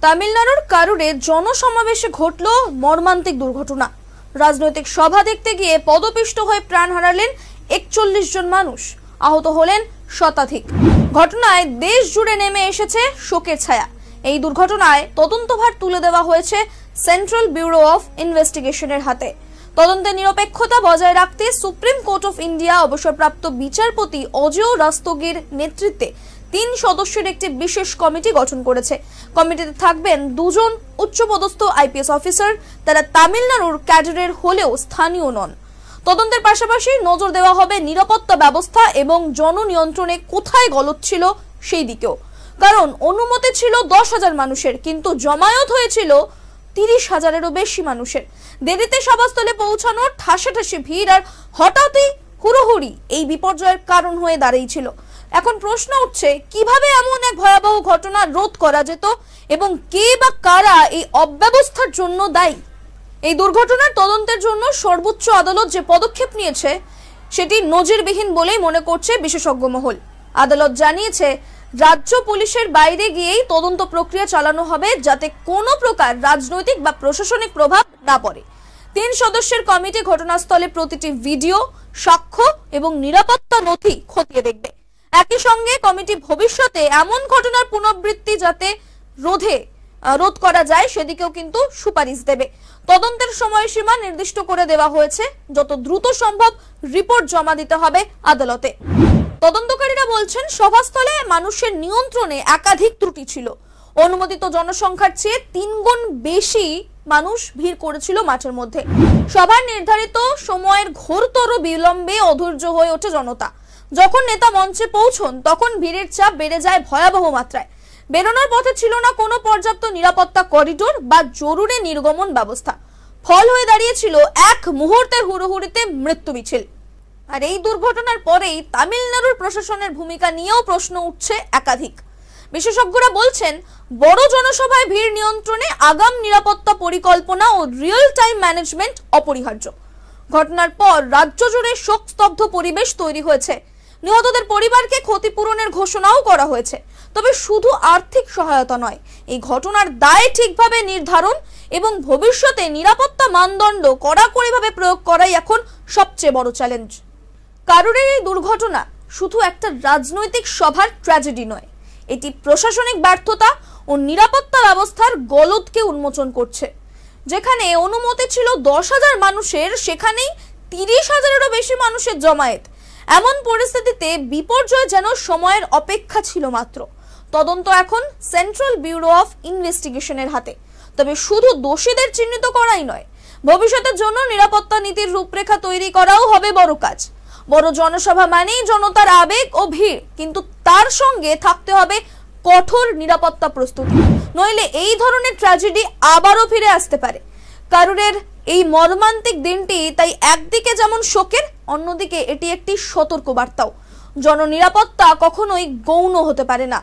তামিলনাড়ুর কারুরে জনসমাবেশে ঘটল মর্মান্তিক দুর্ঘটনা। রাজনৈতিক সভা দেখতে গিয়ে পদপিষ্ট হয়ে প্রাণ হারালেন 41 জন মানুষ, আহত হলেন শতাধিক। ঘটনায় দেশ জুড়ে নেমে এসেছে শোকের ছায়া। এই দুর্ঘটনায় তদন্তভার তুলে দেওয়া হয়েছে সেন্ট্রাল ব্যুরো অফ ইনভেস্টিগেশনের হাতে। তদন্তে নিরপেক্ষতা বজায় রাখতে সুপ্রিম কোর্ট অফ ইন্ডিয়া অবসরপ্রাপ্ত বিচারপতি অজয় রাস্তোগির নেতৃত্বে 3 সদস্যের একটি বিশেষ কমিটি গঠন করেছে। কমিটিতে থাকবেন 2 জন উচ্চপদস্থ আইপিএস অফিসার, তারা তামিলনাড়ুর ক্যাডারের হলেও স্থানীয় নন। তদন্তের পাশাপাশি নজর দেওয়া হবে নিরাপত্তা ব্যবস্থা এবং জননিয়ন্ত্রণে কোথায় গলদ ছিল সেই দিকেও। কারণ অনুমতি ছিল 10,000 মানুষের, কিন্তু জমায়েত হয়েছিল 30,000-এরও বেশি মানুষের। দেরিতে সভাস্থলে পৌঁছানোর ঠাসাঠাসি ভিড় আর হঠাৎই হুড়োহুড়ি এই বিপর্যয়ের কারণ হয়ে দাঁড়িয়েছিল। এখন প্রশ্ন উঠছে, কিভাবে এমন এক ভয়াবহ ঘটনা রোধ করা যেত এবং কে বা কারা এই অব্যবস্থার জন্য দায়ী? এই দুর্ঘটনার তদন্তের জন্য সর্বোচ্চ আদালত যে পদক্ষেপ নিয়েছে সেটি নজিরবিহীন বলেই মনে করছে বিশেষজ্ঞ মহল। আদালত জানিয়েছে, রাজ্য পুলিশের বাইরে গিয়েই তদন্ত প্রক্রিয়া চালানো হবে, যাতে কোনো প্রকার রাজনৈতিক বা প্রশাসনিক প্রভাব না পড়ে। 3 সদস্যের কমিটি ঘটনাস্থলে প্রতিটি ভিডিও, সাক্ষ্য এবং নিরাপত্তা নথি খতিয়ে দেখবে। একই সঙ্গে কমিটি ভবিষ্যতে এমন ঘটনার পুনরাবৃত্তি যাতে রোধ করা যায় সেদিকেও কিন্তু সুপারিশ দেবে। তদন্তের সময়সীমা নির্দিষ্ট করে দেওয়া হয়েছে, যত দ্রুত সম্ভব রিপোর্ট জমা দিতে হবে আদালতে। তদন্তকারীরা বলছেন, সভাস্থলে মানুষের নিয়ন্ত্রণে একাধিক ত্রুটি ছিল। অনুমোদিত জনসংখ্যার চেয়ে 3 গুণ বেশি মানুষ ভিড় করেছিল মাঠের মধ্যে। সভার নির্ধারিত সময়ের ঘোরতর বিলম্বে অধৈর্য হয়ে ওঠে জনতা। যখন নেতা মঞ্চে পৌঁছন তখন ভিড়ের চাপ বেড়ে যায় ভয়াবহ মাত্রায়। বেরোনোর পথে ছিল না কোনো পর্যাপ্ত নিরাপত্তা করিডোর বা জরুরি নির্গমন ব্যবস্থা। ফল হয়ে দাঁড়িয়েছিল এক মুহূর্তের হুড়োহুড়িতে মৃত্যু মিছিল। আর এই দুর্ঘটনার পরেই তামিলনাড়ুর প্রশাসনের ভূমিকা নিয়েও প্রশ্ন উঠছে একাধিক। বিশেষজ্ঞরা বলছেন, বড় জনসভায় ভিড় নিয়ন্ত্রণে আগাম নিরাপত্তা পরিকল্পনা ও রিয়েল টাইম ম্যানেজমেন্ট অপরিহার্য। ঘটনার পর রাজ্য জুড়ে শোকস্তব্ধ পরিবেশ তৈরি হয়েছে। নিহতদের পরিবারকে ক্ষতিপূরণের ঘোষণাও করা হয়েছে। তবে শুধু আর্থিক সহায়তা নয়, এই ঘটনার দায় ঠিকভাবে নির্ধারণ এবং ভবিষ্যতে নিরাপত্তা মানদণ্ড কড়াকড়িভাবে প্রয়োগ করাই এখন সবচেয়ে বড় চ্যালেঞ্জ। কারুরের এই দুর্ঘটনা শুধু একটা রাজনৈতিক সভার ট্র্যাজেডি নয়, এটি প্রশাসনিক ব্যর্থতা ও নিরাপত্তা ব্যবস্থার গলদকে উন্মোচন করছে। যেখানে অনুমতি ছিল 10,000 মানুষের, সেখানেই 30,000-এরও বেশি মানুষের জমায়েত। এমন পরিস্থিতিতে বিপর্যয় যেন সময়ের অপেক্ষা ছিল মাত্র। তদন্ত এখন সেন্ট্রাল ব্যুরো অফ ইনভেস্টিগেশনের হাতে। তবে শুধু দোষীদের চিহ্নিত করাই নয়, ভবিষ্যতের জন্য নিরাপত্তা নীতির রূপরেখা তৈরি করাও হবে বড় কাজ। বড় জনসভা মানেই জনতার আবেগ ও ভিড়, কিন্তু তার সঙ্গে থাকতে হবে কঠোর নিরাপত্তা প্রস্তুতি, নইলে এই ধরনের ট্র্যাজেডি আবারও ফিরে আসতে পারে। কারুরের এই মর্মান্তিক দিনটি তাই একদিকে যেমন শোকের, অন্যদিকে এটি একটি সতর্ক বার্তাও। জননিরাপত্তা কখনোই গৌণ হতে পারে না।